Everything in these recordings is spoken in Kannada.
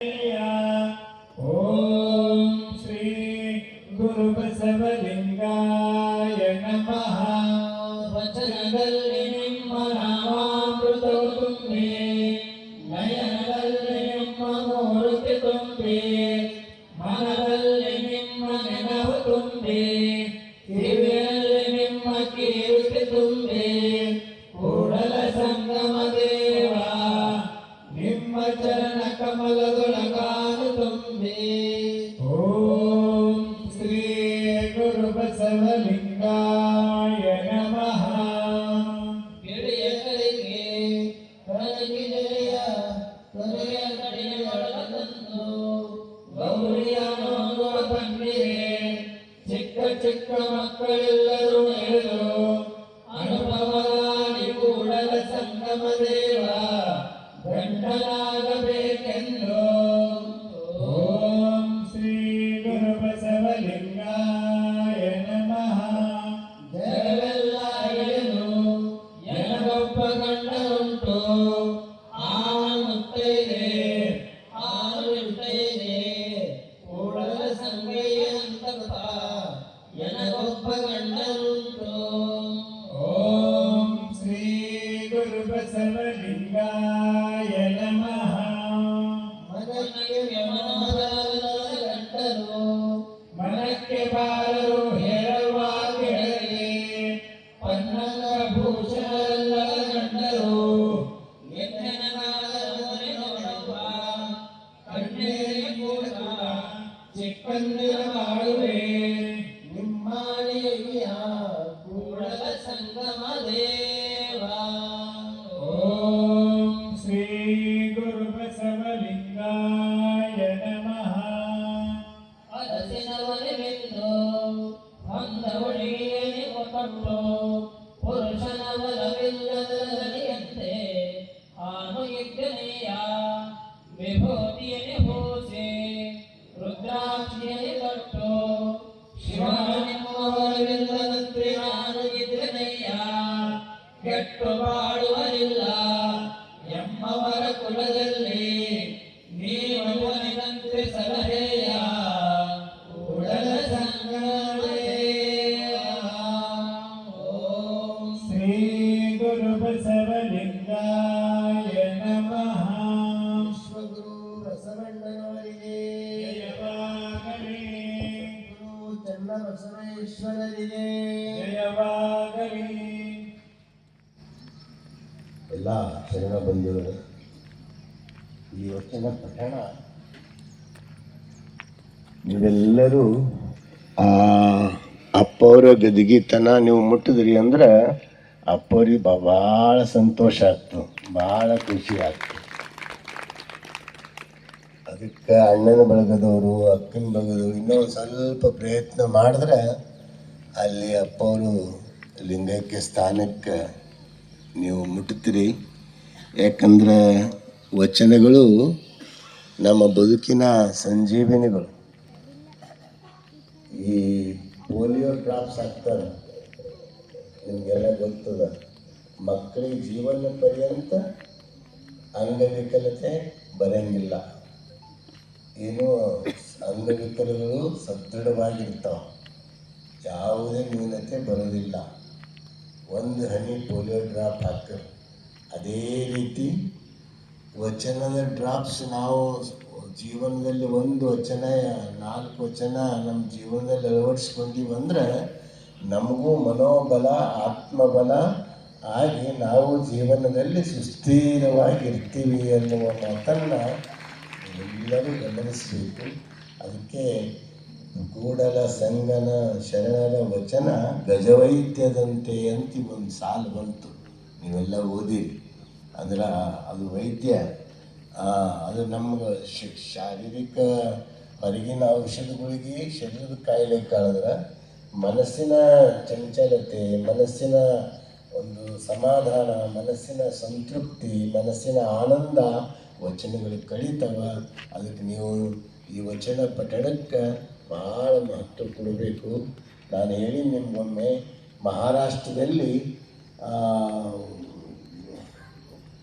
ಓಂ ಶ್ರೀ ಗುರು ಬಸವಲಿಂಗಾಯ ನಮಃ. ವಚನದಲ್ಲಿ ನಿಮ್ಮ ನಾಮಾಮೃತವು ತುಂಬಿ, ನಯನದಲ್ಲಿ ನಿಮ್ಮ ಮೂರ್ತಿ ತುಂಬಿ, ಮನದಲ್ಲಿ ನಿಮ್ಮ ನೆನಪು ತುಂಬಿ, ಕಿವಿಯಲ್ಲಿ ನಿಮ್ಮ ಕೀರ್ತಿ ತುಂಬಿ, ಕೂಡಲ ಸಂಗಮ ದೇವ ನಿಮ್ಮ ಚರಣ ಕಮಲದೊಳಗಾನು ತುಂಬಿ. ಓಂ ಶ್ರೀ ಗುರು ಬಸವಲಿಂಗಾಯ ನಮಃ. ಗಿಳಿಯಗಳಿಗೆ ಕರಗಿದೆಯ ತೊರೆಯ ಕಡಿಯೊಳಗಂದು ಗೌರಿಯ ನೋಡುವ ಬಂದಿರೆ, ಚಿಕ್ಕ ಚಿಕ್ಕ ಮಕ್ಕಳೆಲ್ಲರೂ ಎಳೆದು ಅನುಭವರಾಣಿ ಕೂಡಲ ಸಂಗಮ ದೇವ ಗಂಡನಾಗಬೇಕೆಂದು. ಓಂ ಶ್ರೀ ಗುರು ಬಸವಲಿಂಗಾಯ ನಮಃ. ಜಗವೆಲ್ಲ ಎಳೆದು ಎನಗೊಬ್ಬ ಗಂಡನುಂಟು, ಆನು ಮುತ್ತೈದೆ ಆನು ಇರ್ತೈದೆ, ಕೂಡಲ ಸಂಗಯ್ಯ ಅಂತಪ್ಪ ಎನಗೊಬ್ಬ ಗಂಡನುಂಟು. ಓಂ ಶ್ರೀ ಗುರು ಬಸವಲಿಂಗಾಯ ನಮಃ. ಮನಕ್ಕೆ ಗಂಟರು ಮನಕ್ಕೆ ಬಾರರು ಹೇಳುವ ಕೆಳಗೆ, ಪನ್ನಂಗ ಭೂಷಣಲ್ಲ ಗಂಡರು ಎನ್ನನಾದರೆ ನೋಡುವ, ಕಣ್ಣೇರಿ ಕೂಡ ಚಿಕ್ಕಂದಿರ ಮಾಡುವೆ ನಿಮ್ಮಾಳಿಯ ಕೂಡಲ ಸಂಗಮ ದೇವ. ಓಂ ಶ್ರೀ ಗುರು ಬಸವಲಿಂಗಾಯ ನಮಃ. ಅರಸಿನವನಿಗೆಂದು ಹೊಂದ ಹುಡುಗಿಯನಿ ಕೊಟ್ಟು, ಪುರುಷನ ಬಲವಿಲ್ಲದ ದನಿಯಂತೆ ಆನು ಯಜ್ಞನೆಯ ವಿಭೂತಿಯನಿ ಹೂಸಿ, ರುದ್ರಾಕ್ಷಿಯನಿ ತೊಟ್ಟು, ಶಿವನೆಂಬುವರಿಲ್ಲದಂತೆ ನಾನು ಇದ್ದನೆಯ ಕೆಟ್ಟು ಬಾಳುವರಿಲ್ಲ ಎಮ್ಮವರ ಕುಲದಲ್ಲಿ ನೀವನಿದಂತೆ ಸಲಹೆಯ ಕೂಡಲ ಸಂಗಮ ದೇವ. ಓಂ ಶ್ರೀ ಗುರು ಬಸವಲಿಂಗಾಯ ನಮಃ. ವಿಶ್ವಗುರು ಬಸವಣ್ಣನವರಿಗೆ ಜಯವಾಗಲಿ, ಗುರು ಚನ್ನಬಸವೇಶ್ವರರಿಗೆ ಜಯವಾಗಲಿ. ಎಲ್ಲ ಶರಣ ಬಂಧುಗಳು, ಈ ವಚನ ಪಠಣ ನೀವೆಲ್ಲರೂ ಅಪ್ಪವರ ಗದಿಗಿತನ ನೀವು ಮುಟ್ಟಿದ್ರಿ ಅಂದ್ರೆ ಅಪ್ಪವ್ರಿಗೆ ಭಾಳ ಸಂತೋಷ ಆಗ್ತು, ಭಾಳ ಖುಷಿ ಆಗ್ತು. ಅದಕ್ಕೆ ಅಣ್ಣನ ಬಳಗದವರು ಅಕ್ಕನ ಬಳಗದವರು ಇನ್ನೊಂದು ಸ್ವಲ್ಪ ಪ್ರಯತ್ನ ಮಾಡಿದ್ರೆ ಅಲ್ಲಿ ಅಪ್ಪವರು ಲಿಂಗೈಕ್ಯ ಸ್ಥಾನಕ್ಕೆ ನೀವು ಮುಟ್ಟುತ್ತೀರಿ. ಯಾಕಂದ್ರೆ ವಚನಗಳು ನಮ್ಮ ಬದುಕಿನ ಸಂಜೀವಿನಿಗಳು. ಈ ಪೋಲಿಯೋ ಡ್ರಾಪ್ಸ್ ಹಾಕ್ತಾರೆ, ನಿಮಗೆಲ್ಲ ಗೊತ್ತದ. ಮಕ್ಕಳಿಗೆ ಜೀವನ ಪರ್ಯಂತ ಅಂಗವಿಕಲತೆ ಬರಂಗಿಲ್ಲ. ಏನು ಅಂಗವಿಕಲಗಳು ಸದೃಢವಾಗಿರ್ತಾವೆ, ಯಾವುದೇ ನ್ಯೂನತೆ ಬರೋದಿಲ್ಲ. ಒಂದು ಹನಿ ಪೋಲಿಯೋ ಡ್ರಾಪ್ ಹಾಕ್ತಾರೆ. ಅದೇ ರೀತಿ ವಚನದ ಡ್ರಾಪ್ಸ್ ನಾವು ಜೀವನದಲ್ಲಿ ಒಂದು ವಚನ 4 ವಚನ ನಮ್ಮ ಜೀವನದಲ್ಲಿ ಅಳವಡಿಸ್ಕೊಂಡಿವಿ ಅಂದ್ರೆ ನಮಗೂ ಮನೋಬಲ ಆತ್ಮಬಲ ಆಗಿ ನಾವು ಜೀವನದಲ್ಲಿ ಸುಸ್ಥಿರವಾಗಿರ್ತೀವಿ ಅನ್ನುವ ಮಾತನ್ನು ಎಲ್ಲರೂ ಗಮನಿಸಬೇಕು. ಅದಕ್ಕೆ ಕೂಡಲ ಸಂಗನ ಶರಣರ ವಚನ ಗಜವೈದ್ಯದಂತೆ ಅಂತ ಒಂದು ಸಾಲು ಬಂತು, ನೀವೆಲ್ಲ ಓದಿರಿ. ಅದು ವೈದ್ಯ, ಅದು ನಮ್ಗೆ ಶಾರೀರಿಕ ಹೊರಗಿನ ಔಷಧಗಳಿಗೆ ಶರೀರದ ಕಾಯಿಲೆ ಕಾಳಿದ್ರೆ ಮನಸ್ಸಿನ ಚಂಚಲತೆ, ಮನಸ್ಸಿನ ಒಂದು ಸಮಾಧಾನ, ಮನಸ್ಸಿನ ಸಂತೃಪ್ತಿ, ಮನಸ್ಸಿನ ಆನಂದ ವಚನಗಳಿಗೆ ಕಳೀತವ. ಅದಕ್ಕೆ ನೀವು ಈ ವಚನ ಪಠಣಕ್ಕೆ ಭಾಳ ಮಹತ್ವ ಕೊಡಬೇಕು. ನಾನು ಹೇಳಿ ನಿಮಗೊಮ್ಮೆ, ಮಹಾರಾಷ್ಟ್ರದಲ್ಲಿ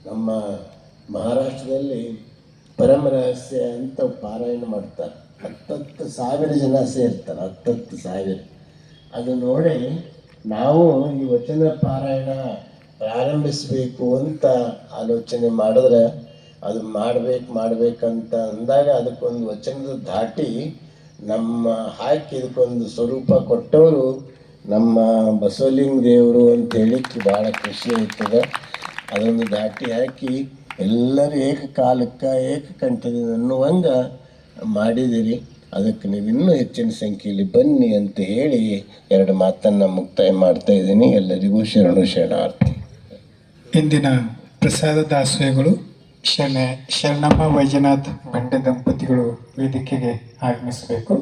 ನಮ್ಮ ಮಹಾರಾಷ್ಟ್ರದಲ್ಲಿ ಪರಮ ರಹಸ್ಯ ಅಂತ ಪಾರಾಯಣ ಮಾಡ್ತಾರೆ. 10,000 ಜನ ಸೇರ್ತಾರೆ, 10,000. ಅದು ನೋಡಿ ನಾವು ಈ ವಚನ ಪಾರಾಯಣ ಪ್ರಾರಂಭಿಸಬೇಕು ಅಂತ ಆಲೋಚನೆ ಮಾಡಿದ್ರೆ ಅದು ಮಾಡ್ಬೇಕಂತ ಅಂದಾಗ ಅದಕ್ಕೊಂದು ವಚನದ ಧಾಟಿ ನಮ್ಮ ಹಾಕಿ ಇದಕ್ಕೊಂದು ಸ್ವರೂಪ ಕೊಟ್ಟವರು ನಮ್ಮ ಬಸವಲಿಂಗ ದೇವರು ಅಂತ ಹೇಳಿಕ್ಕೆ ಭಾಳ ಖುಷಿ ಆಯ್ತದೆ. ಅದೊಂದು ದಾಟಿ ಹಾಕಿ ಎಲ್ಲರೂ ಏಕಕಾಲಕ್ಕೆ ಏಕಕಂಠದಿಂದ ಅನ್ನುವಂಗೆ ಮಾಡಿದಿರಿ. ಅದಕ್ಕೆ ನೀವು ಇನ್ನೂ ಹೆಚ್ಚಿನ ಸಂಖ್ಯೆಯಲ್ಲಿ ಬನ್ನಿ ಅಂತ ಹೇಳಿ 2 ಮಾತನ್ನು ಮುಕ್ತಾಯ ಮಾಡ್ತಾ ಇದ್ದೀನಿ. ಎಲ್ಲರಿಗೂ ಶರಣಾರ್ಥಿ. ಇಂದಿನ ಪ್ರಸಾದ ದಾಸೋಹಗಳು ಶರಣಮ್ಮ ವೈಜನಾಥ್ ಬಂಡೆ ದಂಪತಿಗಳು ವೇದಿಕೆಗೆ ಆಗಮಿಸಬೇಕು.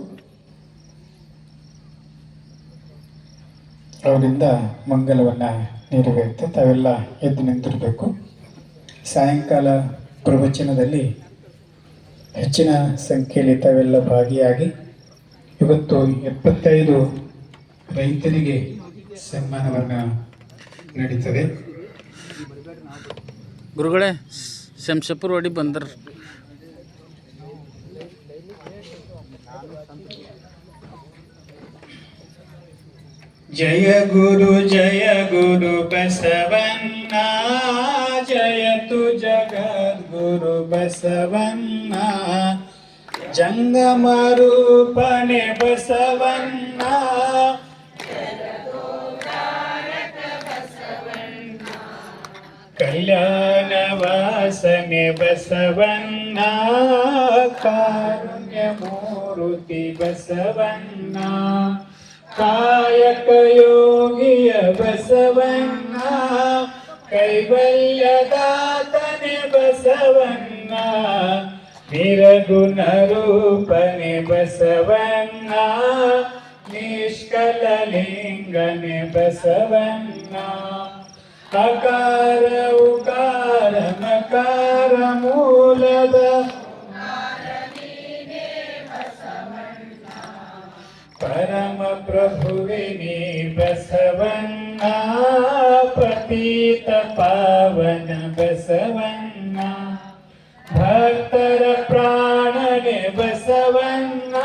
ಅವರಿಂದ ಮಂಗಲವನ್ನು ನೆರವೇರುತ್ತೆ. ತಾವೆಲ್ಲ ಎದ್ದು ನಿಂತಿರಬೇಕು. ಸಾಯಂಕಾಲ ಪ್ರವಚನದಲ್ಲಿ ಹೆಚ್ಚಿನ ಸಂಖ್ಯೆಯಲ್ಲಿ ತಾವೆಲ್ಲ ಭಾಗಿಯಾಗಿ ಇವತ್ತು 75 ರೈತರಿಗೆ ಸನ್ಮಾನವನ್ನು ನಡೀತದೆ. ಗುರುಗಳೇ ಶಂಶಪುರ ಒಡಿ ಬಂದರು. ಜಯ ಗುರು ಬಸವಣ್ಣ, ಜಯತು ಜಗದ್ಗುರು ಬಸವಣ್ಣ, ಜಂಗಮ ರೂಪನೆ ಬಸವಣ್ಣ, ಕಲ್ಯಾಣ ವಾಸನೆ ಬಸವಣ್ಣ, ಕಾರುಣ್ಯ ಮೂರ್ತಿ ಬಸವಣ್ಣ, ಕಾಯಕ ಯೋಗಿಯ ಬಸವಣ್ಣ, ಕೈವಲ್ಯದಾತನೆ ಬಸವಣ್ಣ, ನಿರ್ಗುಣ ರೂಪನೆ ಬಸವಣ್ಣ, ನಿಷ್ಕಲ ಲಿಂಗನೆ ಬಸವಣ್ಣ, ಅಕಾರ ಉಕಾರ ನಕಾರ ಮೂಲದ ಪರಮ ಪ್ರಭುವಿನಿ ಬಸವಣ್ಣ, ಪತಿತ ಪಾವನ ಬಸವಣ್ಣ, ಭಕ್ತರ ಪ್ರಾಣನೆ ಬಸವಣ್ಣ,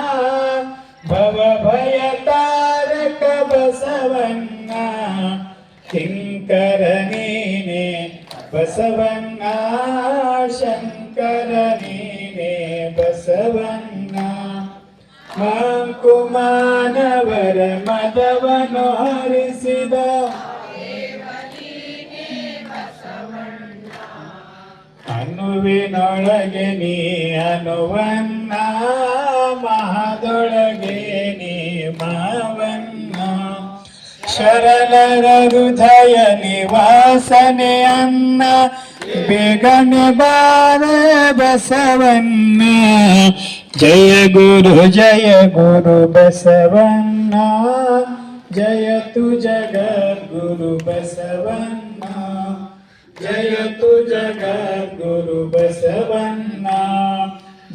ಭವ ಭಯ ತಾರಕ ಬಸವಣ್ಣ, ಕಿಂಕರ ನೀನೆ ಬಸವಣ್ಣ, ಶಂಕರ ನೀನೆ ಬಸವಣ್ಣ, ಮಂಕುಮಾನವರ ಮದವನ್ನು ಹರಿಸಿದ ಅನುವಿನೊಳಗೆ ನೀ ಅನುವನ್ನ, ಮಹದೊಳಗೆ ನೀ ಮಾವನ್ನ, ಶರಣರ ಹೃದಯ ನಿವಾಸನೆ ಅನ್ನ, ಬೇಗನೆ ಬಾರ ಬಸವಣ್ಣ, ಜಯ ಗುರು ಬಸವಣ್ಣ, ಜಯತು ಜಗದ್ಗುರು ಬಸವಣ್ಣ, ಜಯತು ಜಗದ್ಗುರು ಬಸವಣ್ಣ,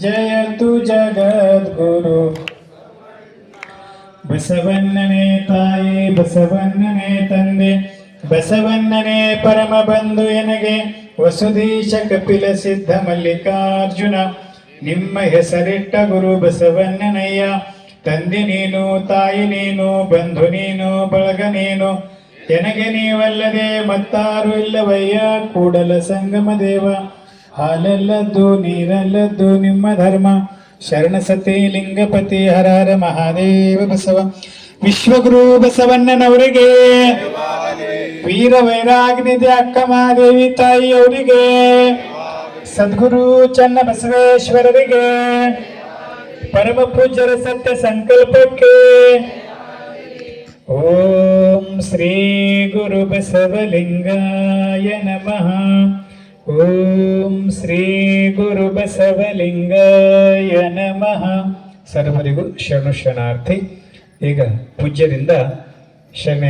ಜಯತು ಜಗದ್ಗುರು. ಬಸವಣ್ಣನೇ ತಾಯಿ, ಬಸವಣ್ಣನೇ ತಂದೆ, ಬಸವಣ್ಣನೇ ಪರಮ ಬಂಧು ಎನಗೆ, ವಸುದೀಶ ಕಪಿಲ ಸಿದ್ಧ ಮಲ್ಲಿಕಾರ್ಜುನ, ನಿಮ್ಮ ಹೆಸರಿಟ್ಟ ಗುರು ಬಸವಣ್ಣನಯ್ಯ, ತಂದೆ ನೀನು, ತಾಯಿ ನೀನು, ಬಂಧು ನೀನು, ಬಳಗ ನೀನು, ಎನಗೆ ನೀವಲ್ಲದೆ ಮತ್ತಾರು ಇಲ್ಲವಯ್ಯ, ಕೂಡಲ ಸಂಗಮ ದೇವ, ಹಾಲಲ್ಲದ್ದು ನೀರಲ್ಲದ್ದು ನಿಮ್ಮ ಧರ್ಮ, ಶರಣ ಸತಿ ಲಿಂಗಪತಿ ಹರ ಹರ ಮಹಾದೇವ ಬಸವ. ವಿಶ್ವಗುರು ಬಸವಣ್ಣನವರಿಗೆ, ವೀರ ವೈರಾಗ್ನಿಧಿ ಅಕ್ಕ ಮಹಾದೇವಿ ತಾಯಿ ಅವರಿಗೆ, ಸದ್ಗುರು ಚನ್ನ ಬಸವೇಶ್ವರರಿಗೆ, ಪರಮ ಪೂಜ್ಯರ ಸತ್ಯ ಸಂಕಲ್ಪಕ್ಕೆ, ಓಂ ಶ್ರೀ ಗುರು ಬಸವಲಿಂಗಾಯ ನಮಃ, ಓಂ ಶ್ರೀ ಗುರು ಬಸವಲಿಂಗಾಯ ನಮಃ. ಸರ್ವರಿಗೂ ಶರಣಾರ್ಥಿ. ಈಗ ಪೂಜ್ಯರಿಂದ ಶರಣ